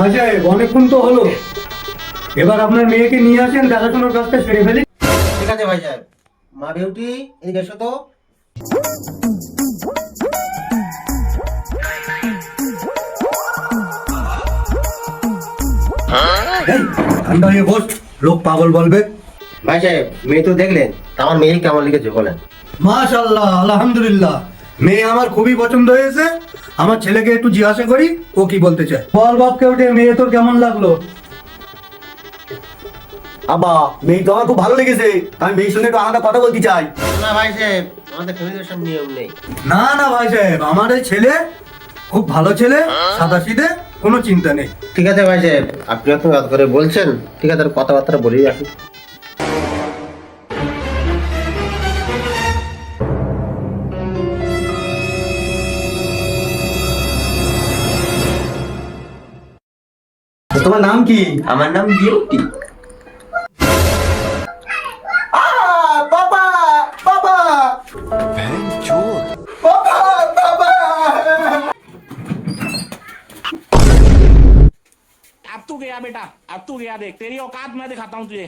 ভাই সাহেব অনেকক্ষণ তো হলো, এবার আপনার মেয়েকে নিয়ে আসেন, দেখাশোনার কাজটা সেরে ফেলি। ঠিক আছে ভাই সাহেব। মা বিউটি, এদিকে এসো তো। এই, ঠান্ডা হয়ে বস, লোক পাগল বলবে। ভাই সাহেব, মেয়ে তো দেখলেন, তা আমার মেয়ে কেমন লিখেছে বলেন। মাশাআল্লাহ, আলহামদুলিল্লাহ, মেয়ে আমার খুবই পছন্দ হয়েছে। আমার ছেলেকে একটু জিজ্ঞাসা করি ও কি বলতে চায়। বল বাপকে, ওঠে মেয়ে তোর কেমন লাগলো? আব্বা, মেয়ে তো আমার খুব ভালো লেগেছে। আমি মেয়ের সঙ্গে একটু আলাদা কথা বলতে চাই। না ভাই সাহেব, আমাদের ফ্যামিলির সব নিয়ম নেই। না না ভাই সাহেব, আমার এই ছেলে খুব ভালো ছেলে, সাদাসিধে, কোনো চিন্তা নেই। ঠিক আছে ভাই সাহেব, আপনি এত রাত করে বলছেন, ঠিক আছে, কথাবার্তা বলেই রাখি। তোমার নাম কি? আমার নাম বিউটি। বাবা, বাবা, বাবা, বাবা। अब तू गया बेटा, अब तू गया, देख तेरी औकात मैं दिखाता हूँ तुझे।